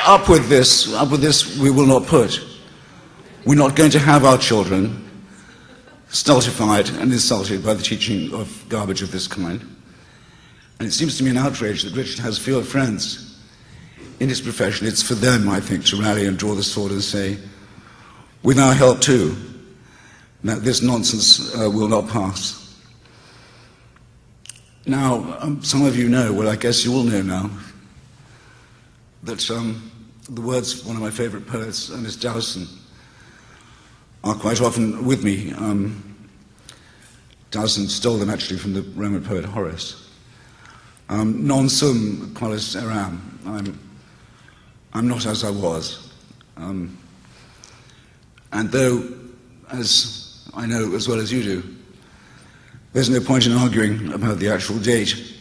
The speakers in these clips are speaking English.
up with this we will not put. We're not going to have our children stultified and insulted by the teaching of garbage of this kind. And it seems to me an outrage that Richard has fewer friends in his profession. It's for them, I think, to rally and draw the sword and say, with our help too, that this nonsense will not pass. Now, some of you know, well, I guess you all know now, that the words of one of my favorite poets, Ernest Dowson, are quite often with me. Dowson stole them actually from the Roman poet Horace. Non sum qualis eram. I'm not as I was. And though, as I know as well as you do, there's no point in arguing about the actual date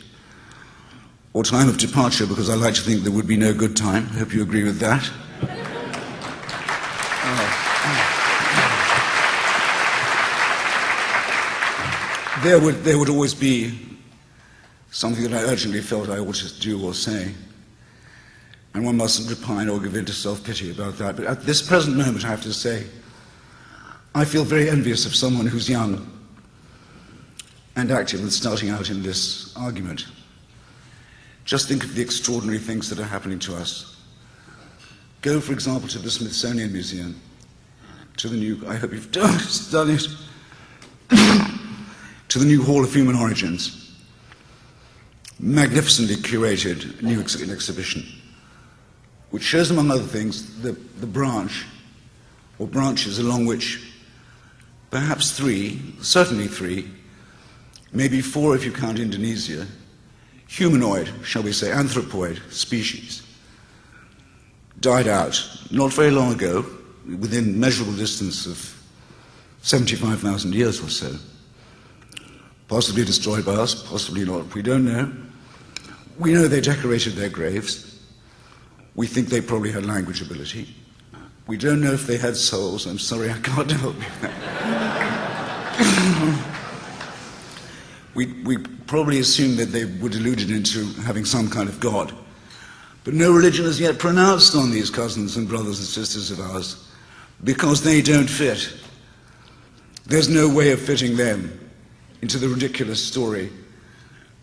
or time of departure, because I like to think there would be no good time. I hope you agree with that. There would always be something that I urgently felt I ought to do or say, and one mustn't repine or give in to self-pity about that. But at this present moment, I have to say, I feel very envious of someone who's young and active and starting out in this argument. Just think of the extraordinary things that are happening to us. Go, for example, to the Smithsonian Museum, to the new, I hope you've done it, to the new Hall of Human Origins. Magnificently curated new exhibition, which shows, among other things, the branch, or branches along which perhaps three, certainly three, maybe four if you count Indonesia, humanoid, shall we say, anthropoid species died out not very long ago, within measurable distance of 75,000 years or so. Possibly destroyed by us, possibly not, we don't know. We know they decorated their graves. We think they probably had language ability. We don't know if they had souls. I'm sorry, I can't help you. We probably assumed that they were deluded into having some kind of God. But no religion is yet pronounced on these cousins and brothers and sisters of ours, because they don't fit. There's no way of fitting them into the ridiculous story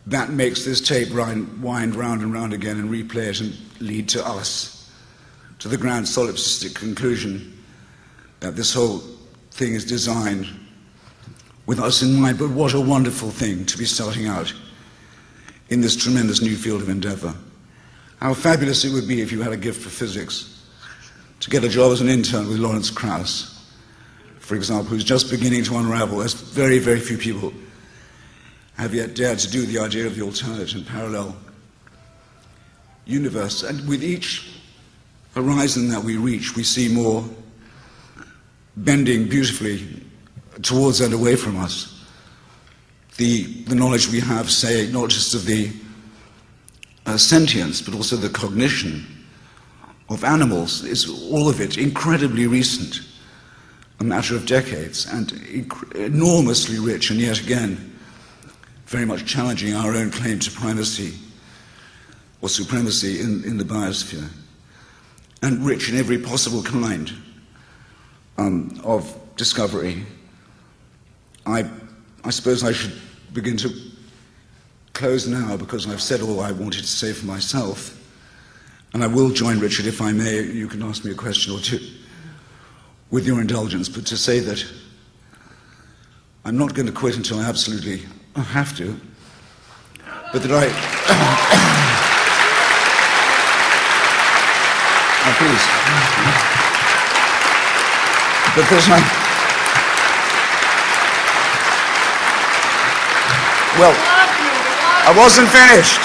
that makes this tape wind round and round again and replay it and lead to us, to the grand solipsistic conclusion that this whole thing is designed with us in mind. But what a wonderful thing to be starting out in this tremendous new field of endeavor. How fabulous it would be if you had a gift for physics, to get a job as an intern with Lawrence Krauss, for example, who's just beginning to unravel, as very, very few people have yet dared to do, the idea of the alternate and parallel universe. And with each horizon that we reach, we see more bending beautifully towards and away from us. The knowledge we have, say, not just of the sentience, but also the cognition of animals, is all of it incredibly recent, a matter of decades, and enormously rich, and yet again very much challenging our own claim to primacy or supremacy in the biosphere, and rich in every possible kind of discovery. I suppose I should begin to close now, because I've said all I wanted to say for myself, and I will join Richard, if I may. You can ask me a question or two with your indulgence, but to say that I'm not going to quit until I absolutely have to, but that I... Oh, please. Because well, I wasn't finished.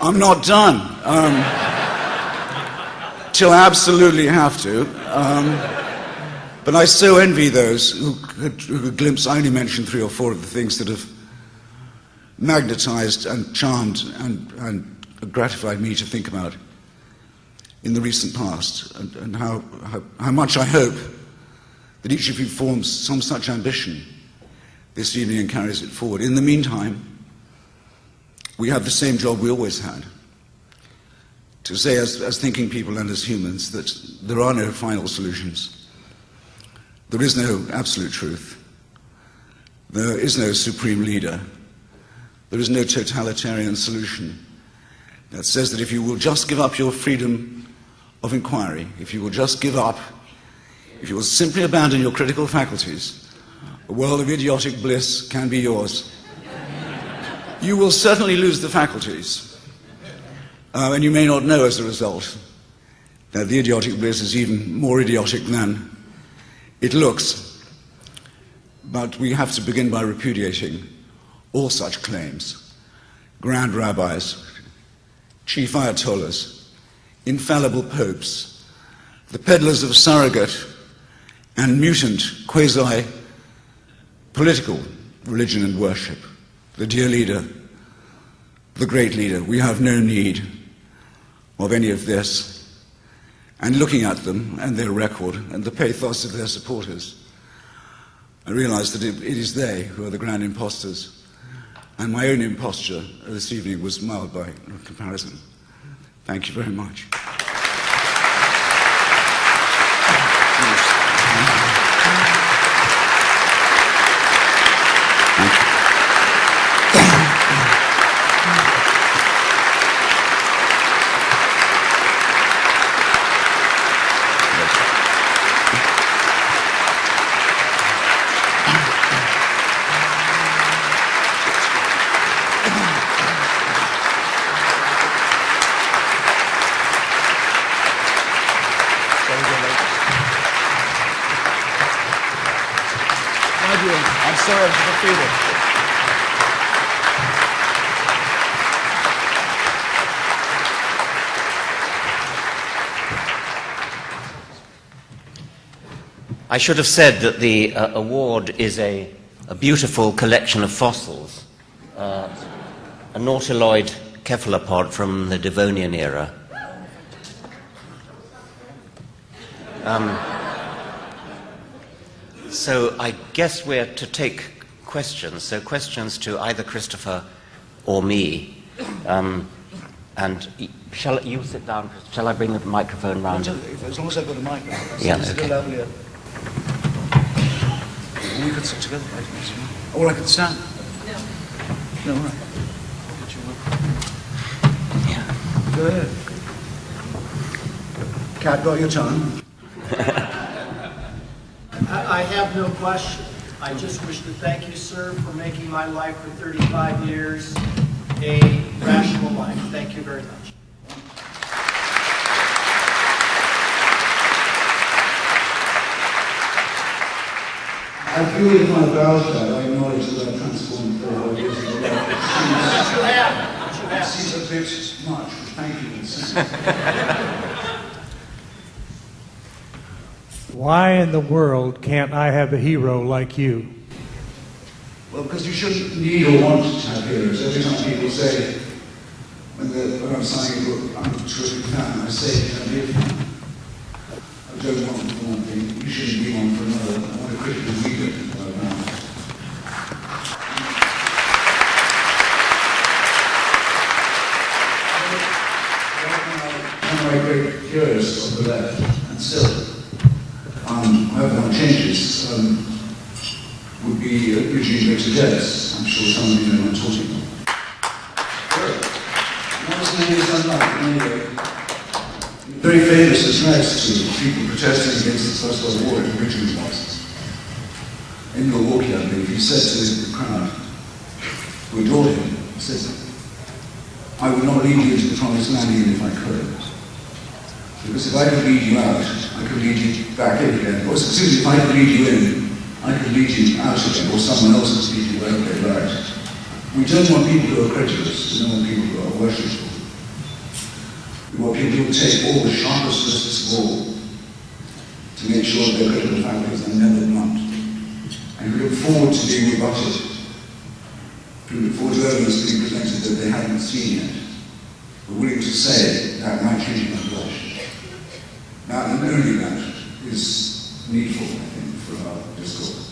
I'm not done. Till I absolutely have to. But I so envy those who could glimpse. I only mentioned 3 or 4 of the things that have magnetized and charmed and gratified me to think about in the recent past, and how much I hope that each of you forms some such ambition this evening and carries it forward. In the meantime, we have the same job we always had. to say as thinking people and as humans that there are no final solutions. There is no absolute truth. There is no supreme leader. There is no totalitarian solution that says that if you will just give up your freedom of inquiry, if you will just give up, if you will simply abandon your critical faculties, a world of idiotic bliss can be yours. You will certainly lose the faculties, and you may not know as a result that the idiotic bliss is even more idiotic than it looks. But we have to begin by repudiating all such claims. Grand rabbis, chief ayatollahs, infallible popes, the peddlers of surrogate and mutant quasi-political religion and worship, the dear leader, the great leader. We have no need of any of this. And looking at them and their record and the pathos of their supporters, I realized that it is they who are the grand impostors, and my own imposture this evening was mild by comparison. Thank you very much. I'm sorry for the feeling. I should have said that the award is a beautiful collection of fossils, a nautiloid cephalopod from the Devonian era. So I guess we're to take questions. So questions to either Christopher or me. And shall you sit down? Shall I bring the microphone round? As long as I've got a microphone. Yeah, okay. We could sit together. Or I could stand. No, all right. Yeah. Go ahead. Cat, got your tongue? I have no question. I just wish to thank you, sir, for making my life for 35 years a rational life. Thank you very much. I feel if I vouch that, I acknowledge that I transformed 4 years ago. You have. It seems a bit much. Thank you. Why in the world can't I have a hero like you? Well, because you shouldn't need or want to have heroes. Every time people say, when I'm signing a book, I'm a terrific fan, I say, can I be a fan? I don't want for one thing, you shouldn't be one for another. I want a critical reader around. One of my great heroes on the left, and still, I hope no one changes, would be Hitchens&Richard Dawkins. I'm sure some of you know what I'm talking about. That was many years unlike, anyway. Very famous address to people protesting against the First World War in Richmond. In Milwaukee, I believe, he said to the crowd who adored him, he says, I would not lead you into the promised land even if I could. Because if I could lead you out, I could lead you back in again. Or excuse me, if I could lead you in, I could lead you out again, or someone else could lead you wherever they like. We don't want people who are credulous, we don't want people who are worshipful. We want people who will take all the sharpest lists of all to make sure that their critical faculties are never blunt. And we look forward to being rebutted. We look forward to evidence being presented that they haven't seen yet. We're willing to say that might change my blush. That and only that is needful, I think, for our discourse.